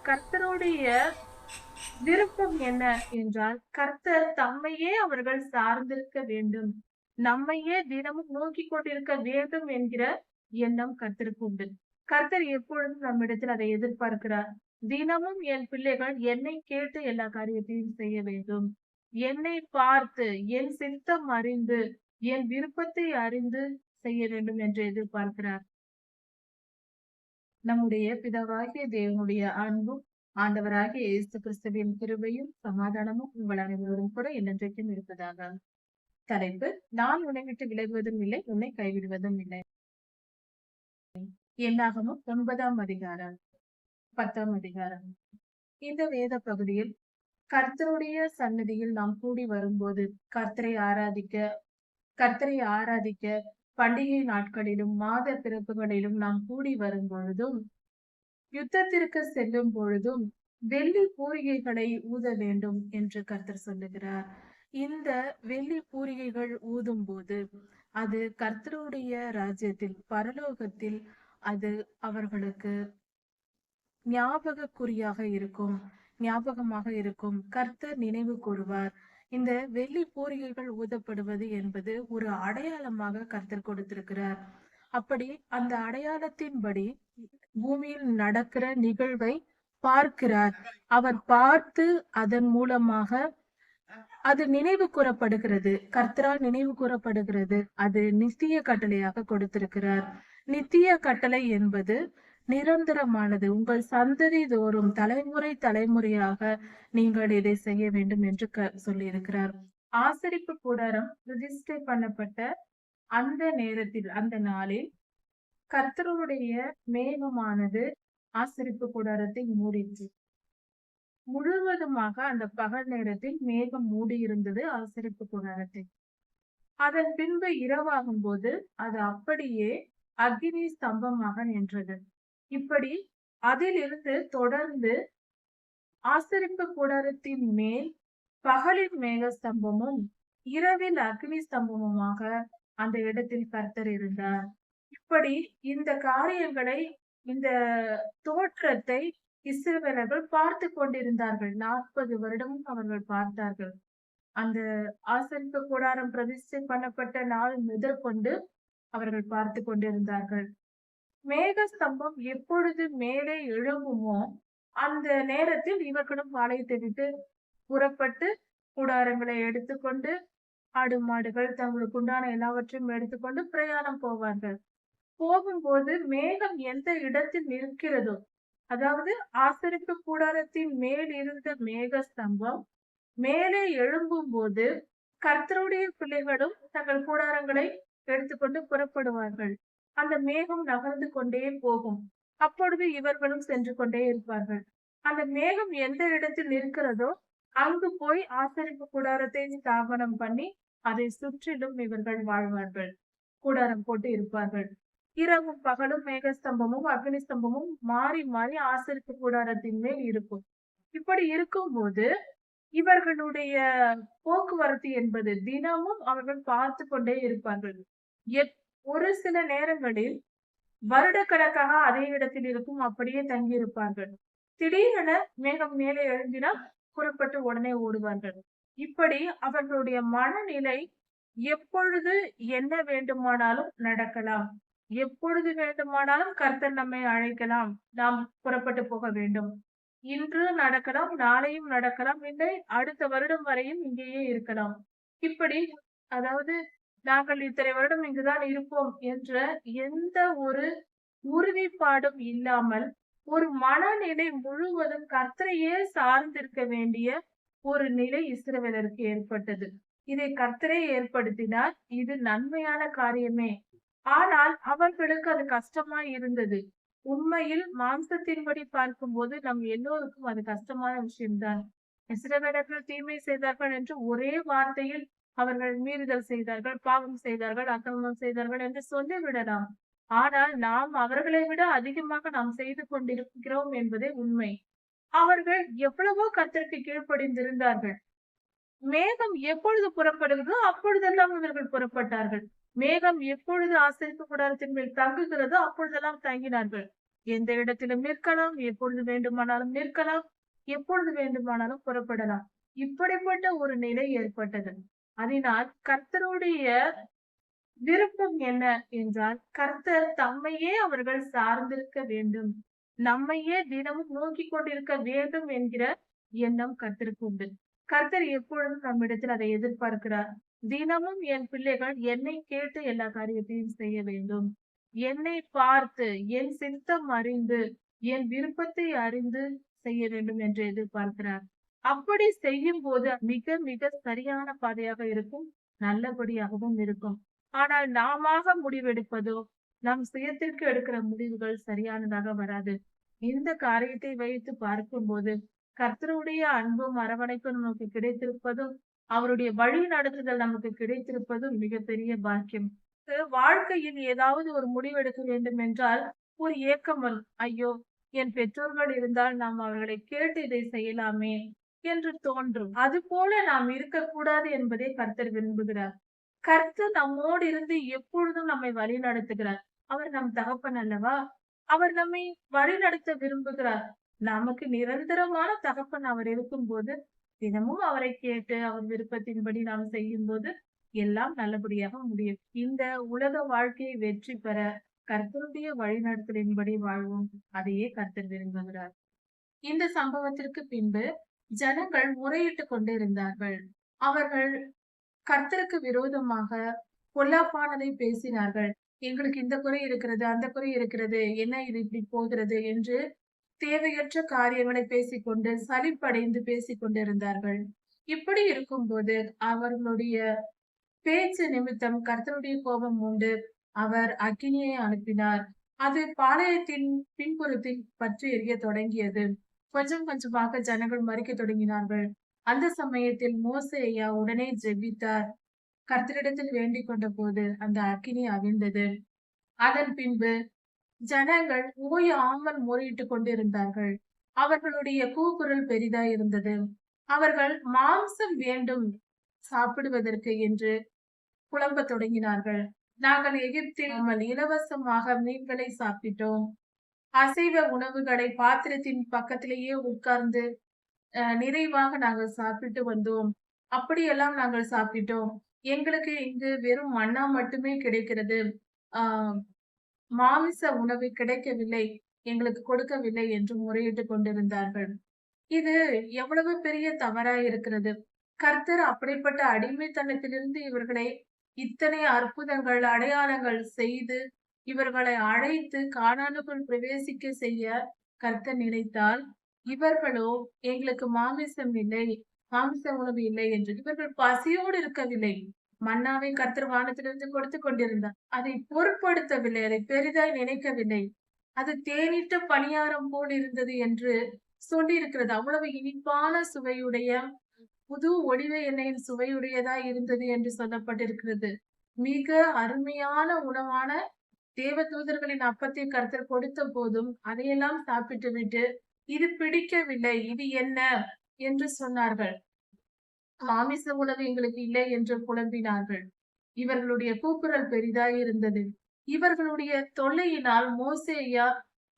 கர்த்தருடைய விருப்பம் என்ன என்றால், கர்த்தர் தம்மையே அவர்கள் சார்ந்திருக்க வேண்டும். நம்மையே தினமும் நோக்கிக் கொண்டிருக்க வேண்டும் என்கிற எண்ணம் கர்த்தருக்கு உண்டு. கர்த்தர் எப்பொழுதும் நம்மிடத்தில் அதை எதிர்பார்க்கிறார். தினமும் என் பிள்ளைகள் என்னை கேட்டு எல்லா காரியத்தையும் செய்ய வேண்டும். என்னை பார்த்து, என் சித்தம் அறிந்து, என் விருப்பத்தை அறிந்து செய்ய வேண்டும் என்று எதிர்பார்க்கிறார். நம்முடைய பிதாவாகிய தேவனுடைய அன்பும், ஆண்டவராகிய இயேசு கிறிஸ்துவின் கிருபையும், சமாதானமும் உங்கள் அனைவரோடும் கூட என்றென்றைக்கும் இருப்பதாக. தலைப்பு: நான் உன்னை விட்டு விலகுவதும் இல்லை, உன்னை கைவிடுவதும் இல்லை. என்னாகமம் 9ஆம் அதிகாரம் 10ஆம் அதிகாரம். இந்த வேத பகுதியில் கர்த்தருடைய சன்னதியில் நாம் கூடி வரும்போது, கர்த்தரை ஆராதிக்க பண்டிகை நாட்களிலும் மாத பிறப்புகளிலும் நாம் கூடி வரும் பொழுதும், யுத்தத்திற்கு செல்லும் பொழுதும் வெள்ளி பூரிகைகளை ஊத வேண்டும் என்று கர்த்தர் சொல்லுகிறார். இந்த வெள்ளி பூரிகைகள் ஊதும் போது அது கர்த்தருடைய ராஜ்யத்தில், பரலோகத்தில் அது அவர்களுக்கு ஞாபகமாக இருக்கும். கர்த்தர் நினைவு கூறுவார். இந்த வெள்ளி பூரிகைகள் ஊதப்படுவது என்பது ஒரு அடையாளமாக கர்த்தர் கொடுத்திருக்கிறார். அப்படி அந்த அடையாளத்தின்படி பூமியில் நடக்கிற நிகழ்வை பார்க்கிறார். அவர் பார்த்து அதன் மூலமாக அது நினைவு கூறப்படுகிறது, கர்த்தரால் நினைவு கூறப்படுகிறது. அது நித்திய கட்டளையாக கொடுத்திருக்கிறார். நித்திய கட்டளை என்பது நிரந்தரமானது. உங்கள் சந்ததி தோறும் தலைமுறை தலைமுறையாக நீங்கள் இதை செய்ய வேண்டும் என்று சொல்லியிருக்கிறார். ஆசரிப்பு கூடாரம் பிரதிஷ்டை பண்ணப்பட்ட அந்த நேரத்தில், அந்த நாளில் கர்த்தருடைய மேகமானது ஆசரிப்பு கூடாரத்தை மூடிற்று. முழுவதுமாக அந்த பகல் நேரத்தில் மேகம் மூடி இருந்தது ஆசரிப்பு கூடாரத்தை. அதன் பின்பு இரவாகும் போது அது அப்படியே அக்னி ஸ்தம்பமாக நின்றது. இப்படி அதிலிருந்து தொடர்ந்து ஆசரிப்பு கூடாரத்தின் மேல் பகலின் மேக ஸ்தம்பமும் இரவில் அக்னி ஸ்தம்பமுமாக அந்த இடத்தில் கர்த்தர் இருந்தார். இப்படி இந்த காரியங்களை, இந்த தோற்றத்தை இஸ்ரவேலர்கள் பார்த்து கொண்டிருந்தார்கள். 40 வருடமும் அவர்கள் பார்த்தார்கள். அந்த ஆசரிப்பு கூடாரம் பிரதிஷ்டை பண்ணப்பட்ட நாள் முதற்கொண்டு அவர்கள் பார்த்து கொண்டிருந்தார்கள். மேக ஸ்தம்பம் எப்பொழுது மேலே எழும்புமோ அந்த நேரத்தில் இவர்களும் பாளையத்தை விட்டு புறப்பட்டு கூடாரங்களை எடுத்துக்கொண்டு, ஆடு மாடுகள் தங்களுக்கு உண்டான எல்லாவற்றையும் எடுத்துக்கொண்டு பிரயாணம் போவார்கள். போகும்போது மேகம் எந்த இடத்தில் நிற்கிறதோ, அதாவது ஆசரிப்பு கூடாரத்தின் மேல் இருந்த மேக ஸ்தம்பம் மேலே எழும்பும் போது கர்த்தருடைய பிள்ளைகளும் தங்கள் கூடாரங்களை எடுத்துக்கொண்டு புறப்படுவார்கள். அந்த மேகம் நகர்ந்து கொண்டே போகும். அப்பொழுது இவர்களும் சென்று கொண்டே இருப்பார்கள். அந்த மேகம் எந்த இடத்தில் இருக்கிறதோ அங்கு போய் ஆசரிப்பு கூடாரத்தை ஸ்தாபனம் பண்ணி அதை சுற்றிலும் இவர்கள் வாழ்வார்கள். கூடாரம் போட்டு இருப்பார்கள். இரவும் பகலும் மேகஸ்தம்பமும் அக்னி ஸ்தம்பமும் மாறி மாறி ஆசரிப்பு கூடாரத்தின் மேல் இருக்கும். இப்படி இருக்கும்போது இவர்களுடைய போக்குவரத்து என்பது தினமும் அவர்கள் பார்த்து கொண்டே இருப்பார்கள். ஒரு சில நேரங்களில் வருடக்கணக்காக அதே இடத்தில் இருக்கும், அப்படியே தங்கி இருப்பார்கள். திடீரென மேகம் மேலே எழுந்தினால் புறப்பட்டு உடனே ஓடுவார்கள். இப்படி அவர்களுடைய மனநிலை எப்பொழுது என்ன வேண்டுமானாலும் நடக்கலாம், எப்பொழுது வேண்டுமானாலும் கர்த்தர் நம்மை அழைக்கலாம், நாம் புறப்பட்டு போக வேண்டும். இன்று நடக்கலாம், நாளையும் நடக்கலாம், இல்லை அடுத்த வருடம் வரையும் இங்கேயே இருக்கலாம். இப்படி, அதாவது நாங்கள் இத்தனை வருடம் இங்குதான் இருப்போம் என்ற எந்த ஒரு உறுதிப்பாடும் இல்லாமல் ஒரு மனநிலை முழுவதும் கர்த்தரையே சார்ந்திருக்க வேண்டிய ஒரு நிலை இஸ்ரவேலருக்கு ஏற்பட்டது. இதை கர்த்தரே ஏற்படுத்தினார். இது நன்மையான காரியமே. ஆனால் அவர்களுக்கு அது கஷ்டமா இருந்தது. உண்மையில் மாம்சத்தின்படி பார்க்கும்போது நம் எல்லோருக்கும் அது கஷ்டமான விஷயம்தான். இஸ்ரவேலர்கள் தீமை செய்தார்கள் என்று ஒரே வார்த்தையில் அவர்கள் மீறுதல் செய்தார்கள், பாவம் செய்தார்கள், அக்கிரமம் செய்தார்கள் என்று சொல்லிவிடலாம். ஆனால் நாம் அவர்களை விட அதிகமாக நாம் செய்து கொண்டிருக்கிறோம் என்பதே உண்மை. அவர்கள் எவ்வளவோ கர்த்தருக்கு கீழ்ப்படிந்திருந்தார்கள். மேகம் எப்பொழுது புறப்படுகிறதோ அப்பொழுதெல்லாம் இவர்கள் புறப்பட்டார்கள். மேகம் எப்பொழுது ஆசரிப்பு கூடாரத்தின் மேல் தங்குகிறதோ அப்பொழுதெல்லாம் தங்கினார்கள். எந்த இடத்திலும் நிற்கலாம், எப்பொழுது வேண்டுமானாலும் நிற்கலாம், எப்பொழுது வேண்டுமானாலும் புறப்படலாம். இப்படிப்பட்ட ஒரு நிலை ஏற்பட்டது. அதனால் கர்த்தருடைய விருப்பம் என்ன என்றால், கர்த்தர் தம்மையே அவர்கள் சார்ந்திருக்க வேண்டும். நம்மையே தினமும் நோக்கிக் கொண்டிருக்க வேண்டும் என்கிற எண்ணம் கர்த்தருக்கு உண்டு. கர்த்தர் எப்பொழுதும் நம்மிடத்தில் அதை எதிர்பார்க்கிறார். தினமும் என் பிள்ளைகள் என்னை கேட்டு எல்லா காரியத்தையும் செய்ய வேண்டும். என்னை பார்த்து, என் சித்தம் அறிந்து, என் விருப்பத்தை அறிந்து செய்ய வேண்டும் என்று எதிர்பார்க்கிறார். அப்படி செய்யும்போது மிக மிக சரியான பாதையாக இருக்கும். நல்லபடியாகவும் இருக்கும். ஆனால் நாமாக முடிவெடுப்பதோ, நம் சுயத்திற்கு எடுக்கிற முடிவுகள் சரியானதாக வராது. இந்த காரியத்தை வைத்து பார்க்கும்போது, கர்த்தருடைய அன்பும் அரவணைப்பும் நமக்கு கிடைத்திருப்பதும், அவருடைய வழி நடத்துதல் நமக்கு கிடைத்திருப்பதும் மிகப்பெரிய பாக்கியம். வாழ்க்கையில் ஏதாவது ஒரு முடிவெடுக்க வேண்டும் என்றால், ஒரு ஏக்கம் வரும். ஐயோ! என் பெற்றோர்கள் இருந்தால் நாம் அவர்களை கேட்டு இதை செய்யலாமே என்று தோன்றும். அதுபோல நாம் இருக்கக்கூடாது என்பதை கர்த்தர் விரும்புகிறார். கர்த்தர் நம்மோடு இருந்து எப்பொழுதும் நம்மை வழிநடத்துகிறார். அவர் நம் தகப்பன் அல்லவா? அவர் நம்மை வழிநடத்த விரும்புகிறார். நமக்கு நிரந்தரமான தகப்பன் அவர் இருக்கும்போது, தினமும் அவரை கேட்டு அவர் விருப்பத்தின்படி நாம் செய்யும்போது, எல்லாம் நல்லபடியாக முடியும். இந்த உலக வாழ்க்கையை வெற்றி பெற கர்த்தருடைய வழிநடத்தலின்படி வாழ்வோம். அதையே கர்த்தர் விரும்புகிறார். இந்த சம்பவத்திற்கு பின்பு ஜனங்கள் முறையிட்டுக் கொண்டிருந்தார்கள். அவர்கள் கர்த்தருக்கு விரோதமாக பொல்லாப்பானதை பேசினார்கள். எங்களுக்கு இந்த குறை இருக்கிறது, அந்த குறை இருக்கிறது, என்ன இது இப்படி போகிறது என்று தேவையற்ற காரியங்களை பேசிக்கொண்டு சலிப்படைந்து பேசிக் கொண்டிருந்தார்கள். இப்படி இருக்கும்போது அவர்களுடைய பேச்சு நிமித்தம் கர்த்தருடைய கோபம் உண்டு. அவர் அக்கினியை அனுப்பினார். அது பாளையத்தின் பின்புறத்தில் பற்றி எரிய தொடங்கியது. கொஞ்சம் கொஞ்சமாக ஜனங்கள் மறிக்கத் தொடங்கினார்கள். அந்த சமயத்தில் மோசேயா உடனே ஜெபித்தார். கர்த்தரிடத்தில் வேண்டிக் கொண்ட போது அந்த அக்கினி அவிழ்ந்தது. அதன் பின்பு ஜனங்கள் ஓயாமல் முறையிட்டுக் கொண்டிருந்தார்கள். அவர்களுடைய கூக்குரல் பெரிதாய் இருந்தது. அவர்கள் மாம்சம் வேண்டும் சாப்பிடுவதற்கு என்று புலம்பத் தொடங்கினார்கள். நாங்கள் எகிப்தில் இலவசமாக மீன்களை சாப்பிட்டோம். அசைவ உணவுகளை பாத்திரத்தின் பக்கத்திலேயே உட்கார்ந்து நிறைவாக நாங்கள் சாப்பிட்டு வந்தோம். அப்படியெல்லாம் நாங்கள் சாப்பிட்டோம். எங்களுக்கு இங்கு வெறும் மன்னா மட்டுமே கிடைக்கிறது. ஆஹ் மாமிச உணவு கிடைக்கவில்லை. எங்களுக்கு கொடுக்கவில்லை என்று முறையிட்டுக் கொண்டிருந்தார்கள். இது எவ்வளவு பெரிய தவறாய் இருக்கிறது. கர்த்தர் அப்படிப்பட்ட அடிமைத்தனத்திலிருந்து இவர்களை இத்தனை அற்புதங்கள், அடையாளங்கள் செய்து இவர்களை அழைத்து கானானுக்குள் பிரவேசிக்க செய்ய கர்த்தர் நினைத்தால், இவர்களோ எங்களுக்கு மாமிசம் இல்லை, மாமிச உணவு இல்லை என்று இவர்கள் பசியோடு இருக்கவில்லை. மன்னாவை கர்த்தர் வானத்திலிருந்து கொடுத்து கொண்டிருந்தார். அதை பொருட்படுத்தவில்லை, அதை பெரிதாய் நினைக்கவில்லை. அது தேனிட்ட பணியாரம் போல் இருந்தது என்று சொல்லியிருக்கிறது. அவ்வளவு இனிப்பான சுவையுடைய புது ஒலிவ எண்ணெயின் சுவையுடையதா இருந்தது என்று சொல்லப்பட்டிருக்கிறது. மிக அருமையான உணவான தேவதூதர்களின் அப்பத்தை கர்த்தர் கொடுத்த போதும் அதையெல்லாம் சாப்பிட்டு விட்டு இது பிடிக்கவில்லை, இது என்ன என்று சொன்னார்கள். மாமிச உணவு எங்களுக்கு இல்லை என்று புலம்பினார்கள். இவர்களுடைய கூக்குரல் பெரிதாய் இருந்தது. இவர்களுடைய தொல்லையினால் மோசேயா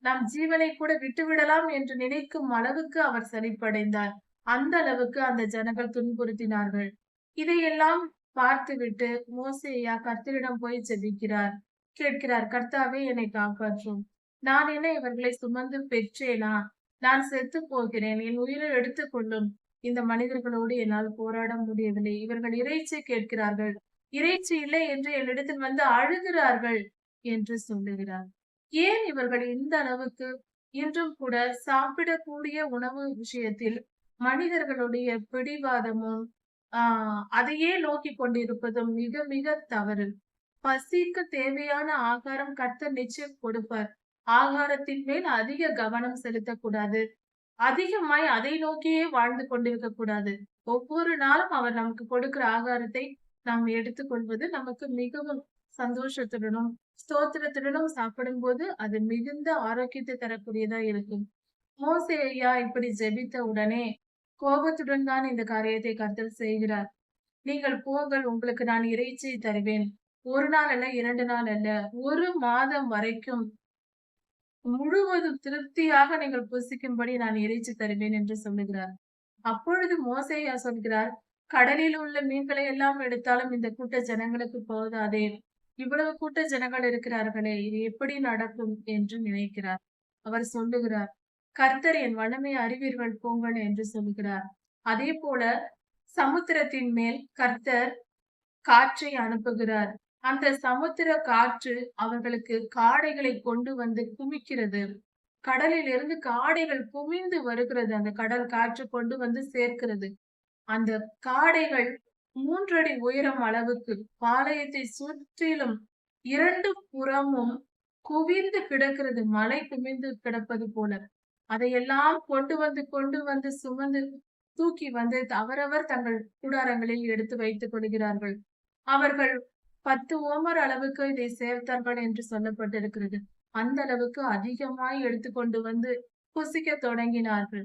நம் ஜீவனை கூட விட்டுவிடலாம் என்று நினைக்கும் அளவுக்கு அவர் சலிப்படைந்தார். அந்த அளவுக்கு அந்த ஜனங்கள் துன்புறுத்தினார்கள். இதையெல்லாம் பார்த்துவிட்டு மோசேயா கர்த்தரிடம் போய் ஜெபிக்கிறார். கேட்கிறார், கர்த்தாவே என்னை காப்பாற்றும். நான் என்ன இவர்களை சுமந்து பெற்றேனா? நான் செத்து போகிறேன். என் உயிரை எடுத்துக் கொள்ளும். இந்த மனிதர்களோடு என்னால் போராட முடியவில்லை. இவர்கள் இறைச்சி கேட்கிறார்கள். இறைச்சி இல்லை என்று என்னிடத்தில் வந்து அழுகிறார்கள் என்று சொல்லுகிறார். ஏன் இவர்கள் இந்த அளவுக்கு இன்றும் கூட சாப்பிடக்கூடிய உணவு விஷயத்தில் மனிதர்களுடைய பிடிவாதமும் அதையே நோக்கி கொண்டிருப்பதும் மிக மிக தவறு. பசிக்கு தேவையான ஆகாரம் கர்த்தர் நிச்சயம் கொடுப்பார். ஆகாரத்தின் மேல் அதிக கவனம் செலுத்தக்கூடாது. அதிகமாய் அதை நோக்கியே வாழ்ந்து கொண்டிருக்க கூடாது. ஒவ்வொரு நாளும் அவர் நமக்கு கொடுக்கிற ஆகாரத்தை நாம் எடுத்துக்கொள்வது நமக்கு மிகவும் சந்தோஷத்துடனும் ஸ்தோத்திரத்துடனும் சாப்பிடும் போது அது மிகுந்த ஆரோக்கியத்தை தரக்கூடியதா இருக்கும். மோசே ஐயா இப்படி ஜெபித்த உடனே கோபத்துடன் தான் இந்த காரியத்தை கர்த்தர் செய்கிறார். நீங்கள் போங்கள், உங்களுக்கு நான் இறைச்சி தருவேன். ஒரு நாள் அல்ல, 2 நாள் அல்ல, 1 மாதம் வரைக்கும் முழுவதும் திருப்தியாக நீங்கள் புசிக்கும்படி நான் இறைச்சி தருவேன் என்று சொல்லுகிறார். அப்பொழுது மோசேயா சொல்கிறார், கடலில் உள்ள மீன்களை எல்லாம் எடுத்தாலும் இந்த கூட்ட ஜனங்களுக்கு போதாதே. இவ்வளவு கூட்ட ஜனங்கள் இருக்கிறார்களே, இது எப்படி நடக்கும் என்று நினைக்கிறார். அவர் சொல்லுகிறார், கர்த்தர் என் வல்லமையை அறிவீர்கள் போங்கள் என்று சொல்லுகிறார். அதே போல சமுத்திரத்தின் மேல் கர்த்தர் காற்றை அனுப்புகிறார். அந்த சமுத்திர காற்று அவர்களுக்கு காடைகளை கொண்டு வந்து குவிக்கிறது. கடலில் இருந்து காடைகள் குவிந்து வருகிறது. அந்த கடல் காற்று கொண்டு வந்து சேர்க்கிறது. அந்த காடைகள் 3 அடி உயரம் அளவுக்கு பாளையத்தை சுற்றிலும் 2 புறமும் குவிந்து கிடக்கிறது. மலை குவிந்து கிடப்பது போல. அதையெல்லாம் கொண்டு வந்து சுமந்து தூக்கி வந்து அவரவர் தங்கள் கூடாரங்களில் எடுத்து வைத்துக் கொள்கிறார்கள். அவர்கள் 10 ஓமர் அளவுக்கு இதை சேர்த்தார்கள் என்று சொல்லப்பட்டிருக்கிறது. அந்த அளவுக்கு அதிகமாய் எடுத்துக்கொண்டு வந்து புசிக்கத் தொடங்கினார்கள்.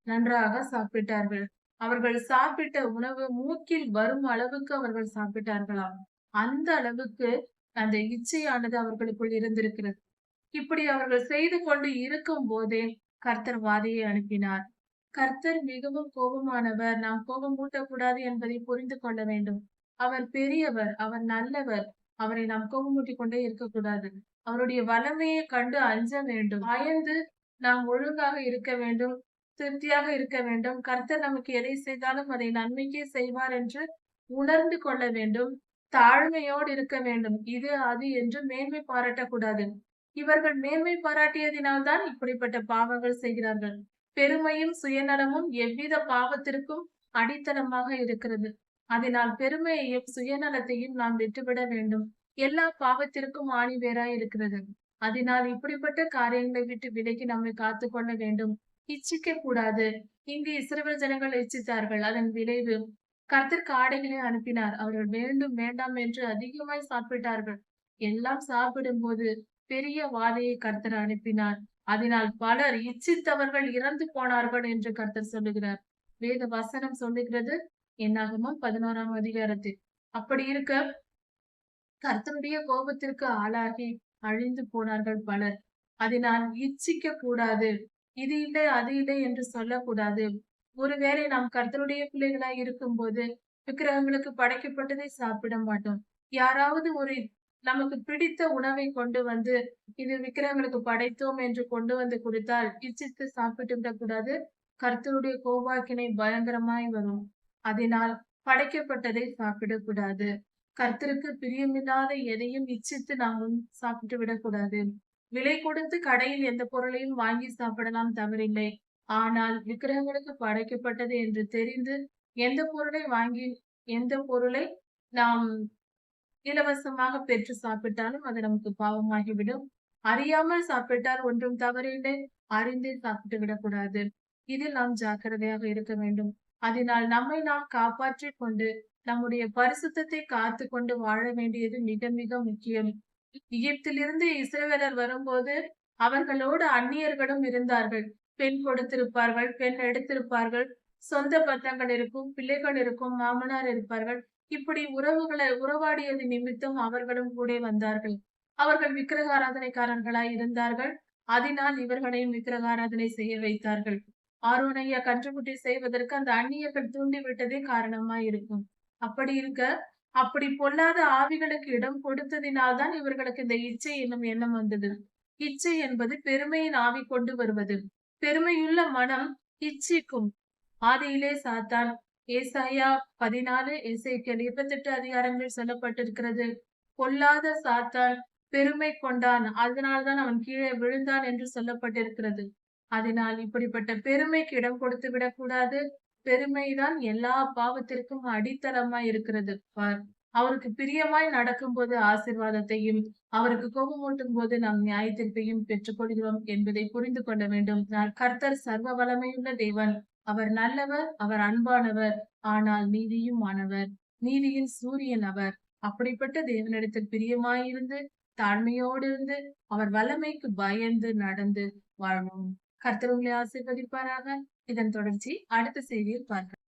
நன்றாக சாப்பிட்டார்கள். அவர்கள் சாப்பிட்ட உணவு மூக்கில் வரும் அளவுக்கு அவர்கள் சாப்பிட்டார்களாம். அந்த அளவுக்கு அந்த இச்சையானது அவர்களுக்குள் இருந்திருக்கிறது. இப்படி அவர்கள் செய்து கொண்டு இருக்கும் போதே கர்த்தர் வாதையை அனுப்பினார். கர்த்தர் மிகவும் கோபமானவர். நாம் கோபம் ஊட்டக்கூடாது என்பதை புரிந்து கொள்ள வேண்டும். அவர் பெரியவர், அவர் நல்லவர். அவரை நாம் கோபமூட்டிக் கொண்டே இருக்கக்கூடாது. அவருடைய வல்லமையை கண்டு அஞ்ச வேண்டும். பயந்து நாம் ஒழுங்காக இருக்க வேண்டும். திருப்தியாக இருக்க வேண்டும். கர்த்தர் நமக்கு எதை செய்தாலும் அதை நன்மைக்கே செய்வார் என்று உணர்ந்து கொள்ள வேண்டும். தாழ்மையோடு இருக்க வேண்டும். இது அது என்று மேன்மை பாராட்டக்கூடாது. இவர்கள் மேன்மை பாராட்டியதினால்தான் இப்படிப்பட்ட பாவங்கள் செய்கிறார்கள். பெருமையும் சுயநலமும் எவ்வித பாவத்திற்கும் அடித்தளமாக இருக்கிறது. அதனால் பெருமையையும் சுயநலத்தையும் நாம் விட்டுவிட வேண்டும். எல்லா பாவத்திற்கும் ஆணிவேராய் இருக்கிறது. அதனால் இப்படிப்பட்ட காரியங்களை விட்டு விலகி நம்மை காத்துக்கொள்ள வேண்டும். இச்சிக்க கூடாது. இங்கு இஸ்ரவேல் ஜனங்கள் இச்சித்தார்கள். அதன் விளைவு கர்த்தர் காடைகளை அனுப்பினார். அவர்கள் வேண்டும் வேண்டாம் என்று அதிகமாய் சாப்பிட்டார்கள். எல்லாம் சாப்பிடும்போது பெரிய வாதையை கர்த்தர் அனுப்பினார். அதனால் பலர் இச்சித்தவர்கள் இறந்து போனார்கள் என்று கர்த்தர் சொல்லுகிறார். வேத வசனம் சொல்லுகிறது என்னாகமம் 11ஆம் அதிகாரத்தில். அப்படி இருக்க கர்த்தருடைய கோபத்திற்கு ஆளாகி அழிந்து போனார்கள் பலர். அதனால் இச்சிக்க கூடாது. இது இல்லை அது இல்லை என்று சொல்லக்கூடாது. ஒருவேளை நாம் கர்த்தருடைய பிள்ளைகளாய் இருக்கும்போது விக்கிரகங்களுக்கு படைக்கப்பட்டதை சாப்பிட மாட்டோம். யாராவது ஒரு நமக்கு பிடித்த உணவை கொண்டு வந்து இது விக்கிரகங்களுக்கு படைத்தோம் என்று கொண்டு வந்து கொடுத்தால் இச்சித்து சாப்பிட்டு விடக்கூடாது. கர்த்தருடைய கோபாக்கினை பயங்கரமாய் வரும். அதனால் படைக்கப்பட்டதை சாப்பிடக்கூடாது. கர்த்தருக்கு பிரியமில்லாத எதையும் இச்சித்து நாம் சாப்பிட்டு விடக்கூடாது. விலை கொடுத்து கடையில் எந்த பொருளையும் வாங்கி சாப்பிடலாம், தவறில்லை. ஆனால் விக்கிரகங்களுக்கு படைக்கப்பட்டது என்று தெரிந்து எந்த பொருளை நாம் இலவசமாக பெற்று சாப்பிட்டாலும் அது நமக்கு பாவமாகிவிடும். அறியாமல் சாப்பிட்டால் ஒன்றும் தவறில்லை. அறிந்தே சாப்பிட்டு விடக்கூடாது. இதில் நாம் ஜாக்கிரதையாக இருக்க வேண்டும். அதனால் நம்மை நாம் காப்பாற்றிக் கொண்டு நம்முடைய பரிசுத்தத்தை காத்து கொண்டு வாழ வேண்டியது மிக மிக முக்கியம். எகிப்திலிருந்து இஸ்ரவேலர் வரும்போது அவர்களோடு அந்நியர்களும் இருந்தார்கள். பெண் கொடுத்திருப்பார்கள், பெண் எடுத்திருப்பார்கள், சொந்த பந்தங்கள் இருக்கும், பிள்ளைகள் இருக்கும், மாமனார் இருப்பார்கள். இப்படி உறவாடியது நிமித்தம் அவர்களும் கூட வந்தார்கள். அவர்கள் விக்கிரக ஆராதனைக்காரர்களாய் இருந்தார்கள். அதனால் இவர்களையும் விக்கிரக ஆராதனை செய்ய வைத்தார்கள். ஆரோனையா கன்றுக்குட்டி செய்வதற்கு அந்த அந்நியர்கள் தூண்டிவிட்டதே காரணமாய் இருக்கும். அப்படி இருக்க அப்படி பொல்லாத ஆவிகளுக்கு இடம் கொடுத்ததினால்தான் இவர்களுக்கு இந்த இச்சை என்னும் எண்ணம் வந்தது. இச்சை என்பது பெருமையின் ஆவி கொண்டு வருவது. பெருமையுள்ள மனம் இச்சிக்கும். ஆதியிலே சாத்தான் ஏசாயா 14 எசேக்கியேல் 28 அதிகாரங்களில் சொல்லப்பட்டிருக்கிறது. பொல்லாத சாத்தான் பெருமை கொண்டான், அதனால்தான் அவன் கீழே விழுந்தான் என்று சொல்லப்பட்டிருக்கிறது. அதனால் இப்படிப்பட்ட பெருமைக்கு இடம் கொடுத்து விடக்கூடாது. பெருமைதான் எல்லா பாவத்திற்கும் அடித்தளமாய் இருக்கிறது. அவருக்கு பிரியமாய் நடக்கும்போது ஆசீர்வாதத்தையும், அவருக்கு கோபமூட்டும் போது நாம் நியாயத்தீர்ப்பையும் பெற்றுக்கொள்கிறோம் என்பதை புரிந்து கொள்ள வேண்டும். கர்த்தர் சர்வ வல்லமையுள்ள தேவன். அவர் நல்லவர், அவர் அன்பானவர், ஆனால் நீதியுமானவர். நீதியின் சூரியன் அவர். அப்படிப்பட்ட தேவனிடத்தில் பிரியமாயிருந்து, தாழ்மையோடு இருந்து, அவர் வல்லமைக்கு பயந்து நடந்து வாழ்வோம். கர்த்தர் உங்களை ஆசீர்வதிப்பாராக. இதன் தொடர்ச்சி அடுத்த செய்தியில் பார்க்கலாம்.